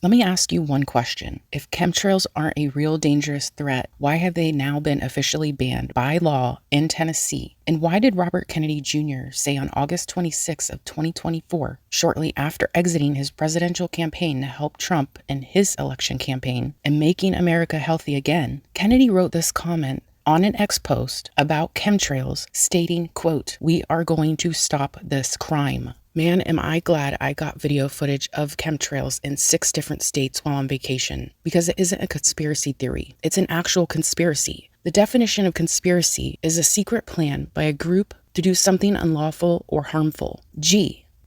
Let me ask you one question. If chemtrails aren't a real dangerous threat, why have they now been officially banned by law in Tennessee? And why did Robert Kennedy Jr. say on August 26 of 2024, shortly after exiting his presidential campaign to help Trump in his election campaign and making America healthy again, Kennedy wrote this comment on an X post about chemtrails stating, quote, "We are going to stop this crime." Man, am I glad I got video footage of chemtrails in 6 different states while on vacation, because it isn't a conspiracy theory. It's an actual conspiracy. The definition of conspiracy is a secret plan by a group to do something unlawful or harmful.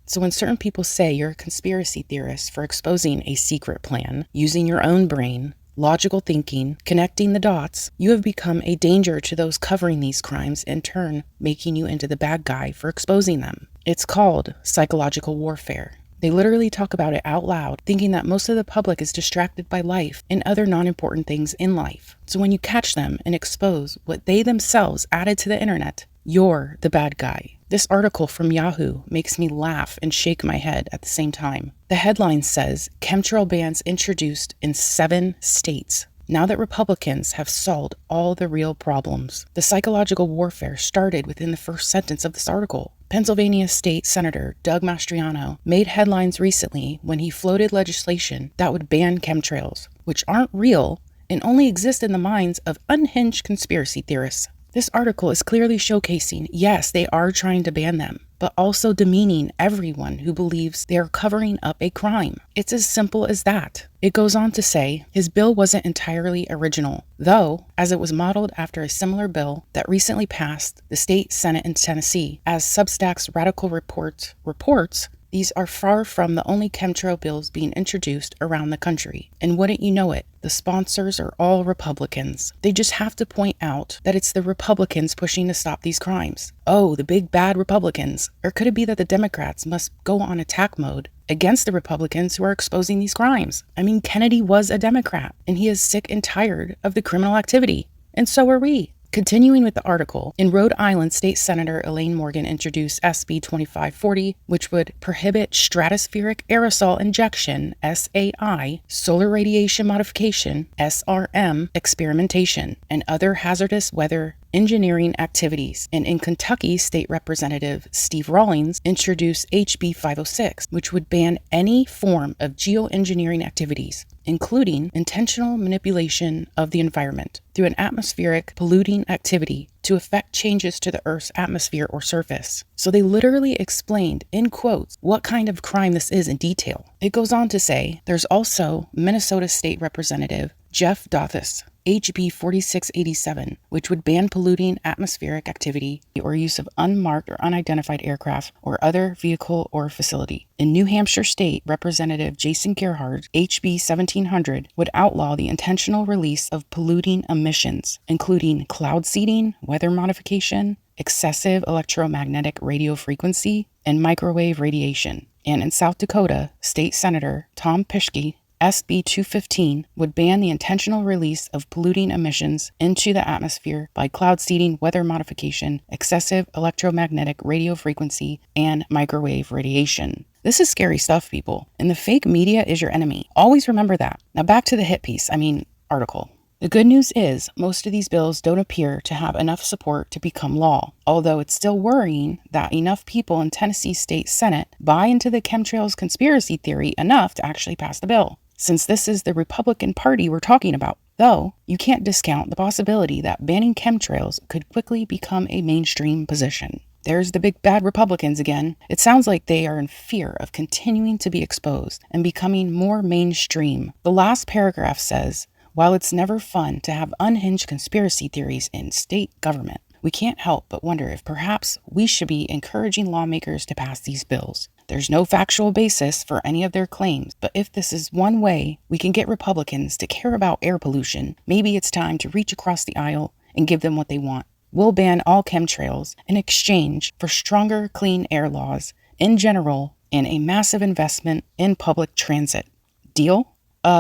So when certain people say you're a conspiracy theorist for exposing a secret plan, using your own brain, logical thinking, connecting the dots, you have become a danger to those covering these crimes, in turn making you into the bad guy for exposing them. It's called psychological warfare. They literally talk about it out loud, thinking that most of the public is distracted by life and other non-important things in life. So when you catch them and expose what they themselves added to the internet, you're the bad guy. This article from Yahoo makes me laugh and shake my head at the same time. The headline says, chemtrail bans introduced in 7 states. Now that Republicans have solved all the real problems. The psychological warfare started within the first sentence of this article. Pennsylvania State Senator Doug Mastriano made headlines recently when he floated legislation that would ban chemtrails, which aren't real and only exist in the minds of unhinged conspiracy theorists. This article is clearly showcasing, yes, they are trying to ban them, but also demeaning everyone who believes they are covering up a crime. It's as simple as that. It goes on to say, his bill wasn't entirely original, though, as it was modeled after a similar bill that recently passed the state Senate in Tennessee. As Substack's Radical reports, these are far from the only chemtrail bills being introduced around the country. And wouldn't you know it, the sponsors are all Republicans. They just have to point out that it's the Republicans pushing to stop these crimes. Oh, the big bad Republicans. Or could it be that the Democrats must go on attack mode against the Republicans who are exposing these crimes? I mean, Kennedy was a Democrat, and he is sick and tired of the criminal activity. And so are we. Continuing with the article, in Rhode Island, State Senator Elaine Morgan introduced SB 2540, which would prohibit stratospheric aerosol injection, SAI, solar radiation modification, SRM, experimentation, and other hazardous weather engineering activities. And in Kentucky, State Representative Steve Rawlings introduced HB 506, which would ban any form of geoengineering activities, including intentional manipulation of the environment through an atmospheric polluting activity to affect changes to the Earth's atmosphere or surface. So they literally explained, in quotes, what kind of crime this is in detail. It goes on to say, there's also Minnesota State Representative Jeff Dothis, HB 4687, which would ban polluting atmospheric activity or use of unmarked or unidentified aircraft or other vehicle or facility. In New Hampshire State, Representative Jason Gerhardt, HB 1700, would outlaw the intentional release of polluting emissions, including cloud seeding, weather modification, excessive electromagnetic radio frequency, and microwave radiation. And in South Dakota, State Senator Tom Pischke, SB 215 would ban the intentional release of polluting emissions into the atmosphere by cloud seeding, weather modification, excessive electromagnetic radio frequency, and microwave radiation. This is scary stuff, people, and the fake media is your enemy. Always remember that. Now back to the article. The good news is most of these bills don't appear to have enough support to become law, although it's still worrying that enough people in Tennessee State Senate buy into the chemtrails conspiracy theory enough to actually pass the bill. Since this is the Republican Party we're talking about, though, you can't discount the possibility that banning chemtrails could quickly become a mainstream position. There's the big bad Republicans again. It sounds like they are in fear of continuing to be exposed and becoming more mainstream. The last paragraph says, while it's never fun to have unhinged conspiracy theories in state government, we can't help but wonder if perhaps we should be encouraging lawmakers to pass these bills. There's no factual basis for any of their claims, but if this is one way we can get Republicans to care about air pollution, maybe it's time to reach across the aisle and give them what they want. We'll ban all chemtrails in exchange for stronger clean air laws in general and a massive investment in public transit. Deal?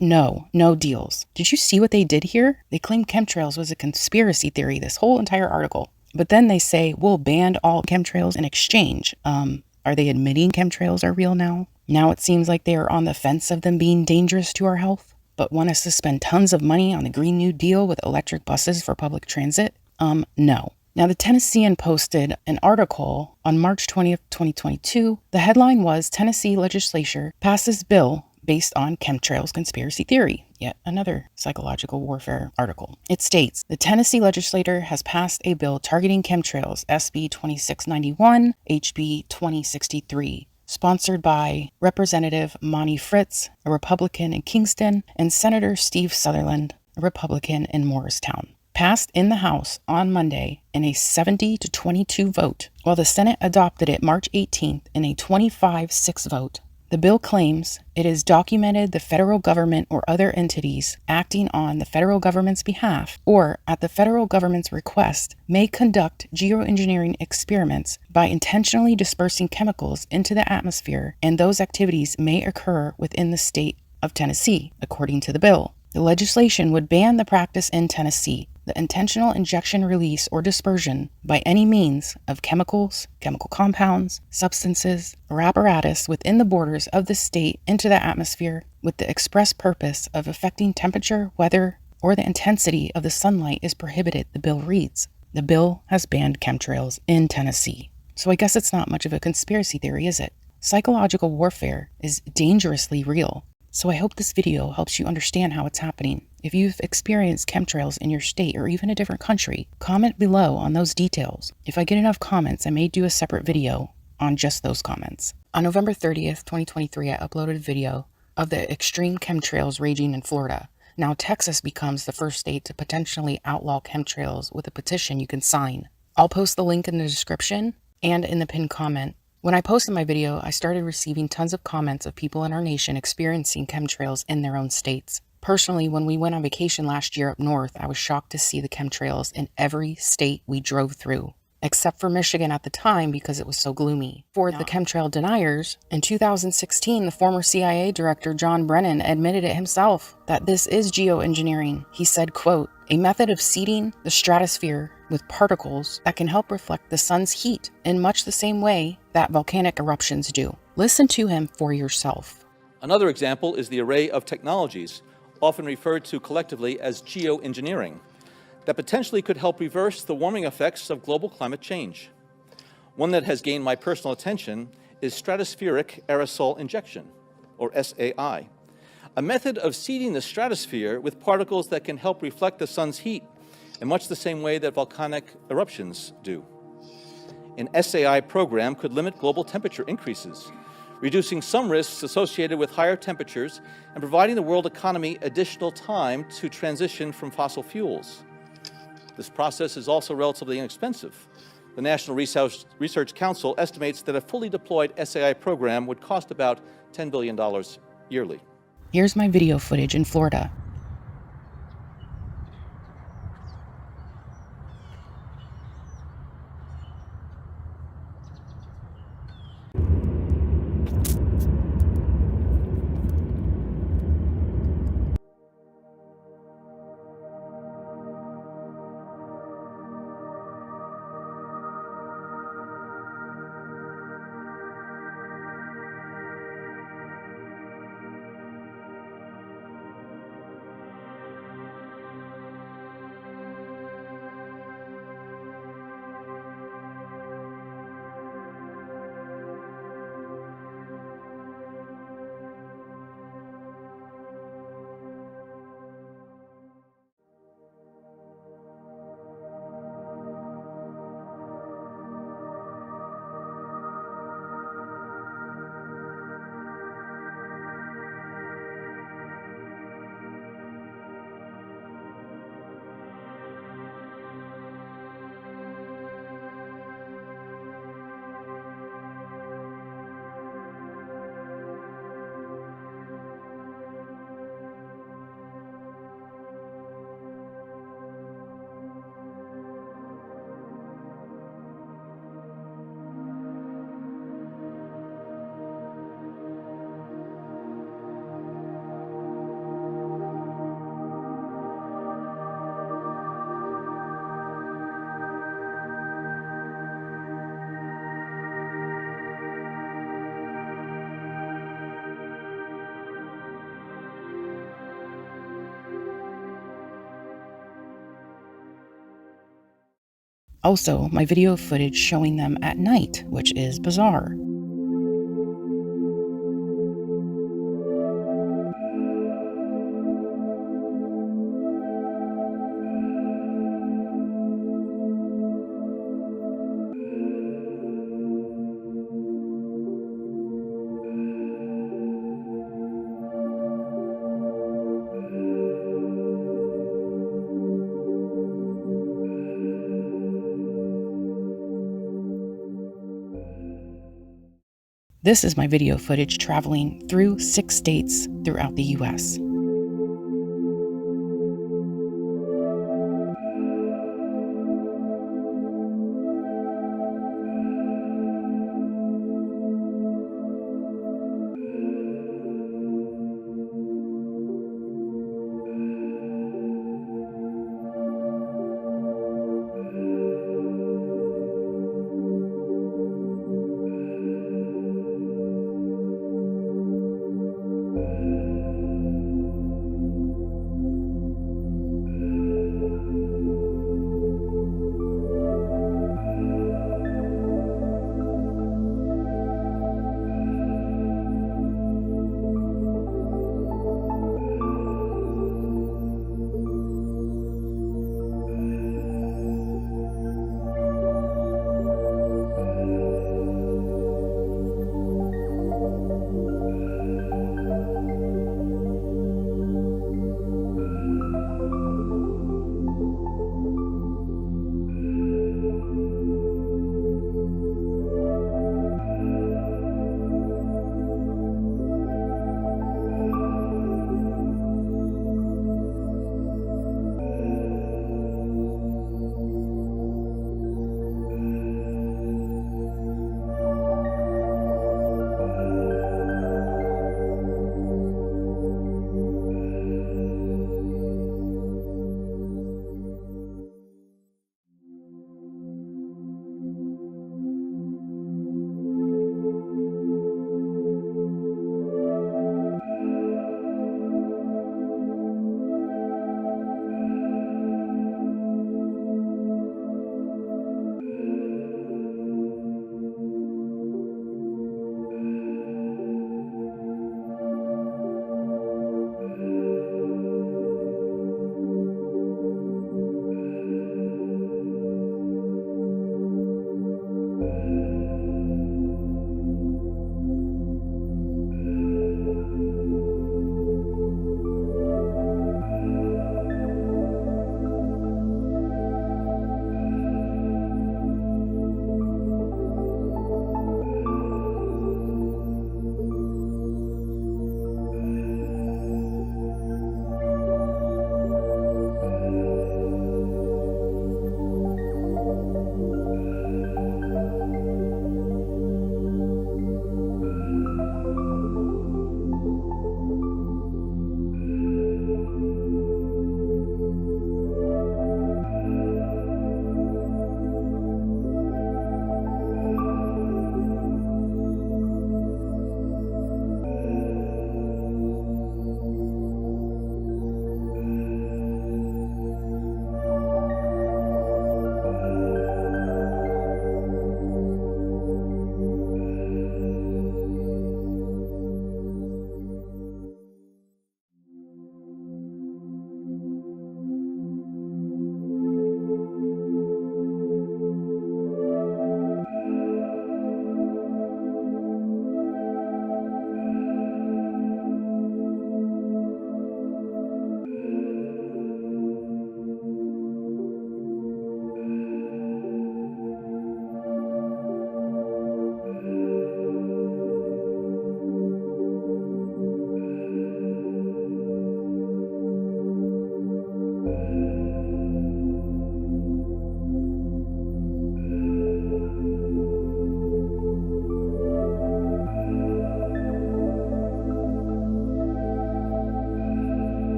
No deals. Did you see what they did here? They claimed chemtrails was a conspiracy theory, this whole entire article. But then they say, we'll ban all chemtrails in exchange. Are they admitting chemtrails are real now? Now it seems like they are on the fence of them being dangerous to our health, but want us to spend tons of money on the Green New Deal with electric buses for public transit? No. Now, the Tennessean posted an article on March 20th, 2022. The headline was, Tennessee legislature passes bill based on chemtrails conspiracy theory. Yet another psychological warfare article. It states, the Tennessee legislature has passed a bill targeting chemtrails, SB 2691, HB 2063. Sponsored by Representative Monty Fritz, a Republican in Kingston, and Senator Steve Sutherland, a Republican in Morristown. Passed in the House on Monday in a 70-22 vote, while the Senate adopted it March 18th in a 25-6 vote. The bill claims it has documented the federal government or other entities acting on the federal government's behalf or at the federal government's request may conduct geoengineering experiments by intentionally dispersing chemicals into the atmosphere, and those activities may occur within the state of Tennessee, according to the bill. The legislation would ban the practice in Tennessee, the intentional injection, release, or dispersion by any means of chemicals, chemical compounds, substances, or apparatus within the borders of the state into the atmosphere with the express purpose of affecting temperature, weather, or the intensity of the sunlight is prohibited, the bill reads. The bill has banned chemtrails in Tennessee. So I guess it's not much of a conspiracy theory, is it? Psychological warfare is dangerously real. So I hope this video helps you understand how it's happening. If you've experienced chemtrails in your state or even a different country, comment below on those details. If I get enough comments, I may do a separate video on just those comments. On November 30th, 2023, I uploaded a video of the extreme chemtrails raging in Florida. Now Texas becomes the first state to potentially outlaw chemtrails with a petition you can sign. I'll post the link in the description and in the pinned comment. When I posted my video, I started receiving tons of comments of people in our nation experiencing chemtrails in their own states. Personally, when we went on vacation last year up north, I was shocked to see the chemtrails in every state we drove through, except for Michigan at the time because it was so gloomy. For the chemtrail deniers, in 2016, the former CIA director John Brennan admitted it himself that this is geoengineering. He said, quote, a method of seeding the stratosphere with particles that can help reflect the sun's heat in much the same way that volcanic eruptions do. Listen to him for yourself. Another example is the array of technologies, often referred to collectively as geoengineering, that potentially could help reverse the warming effects of global climate change. One that has gained my personal attention is stratospheric aerosol injection, or SAI, a method of seeding the stratosphere with particles that can help reflect the sun's heat in much the same way that volcanic eruptions do. An SAI program could limit global temperature increases, reducing some risks associated with higher temperatures and providing the world economy additional time to transition from fossil fuels. This process is also relatively inexpensive. The National Research Council estimates that a fully deployed SAI program would cost about $10 billion yearly. Here's my video footage in Florida. Also, my video footage showing them at night, which is bizarre. This is my video footage traveling through 6 states throughout the US.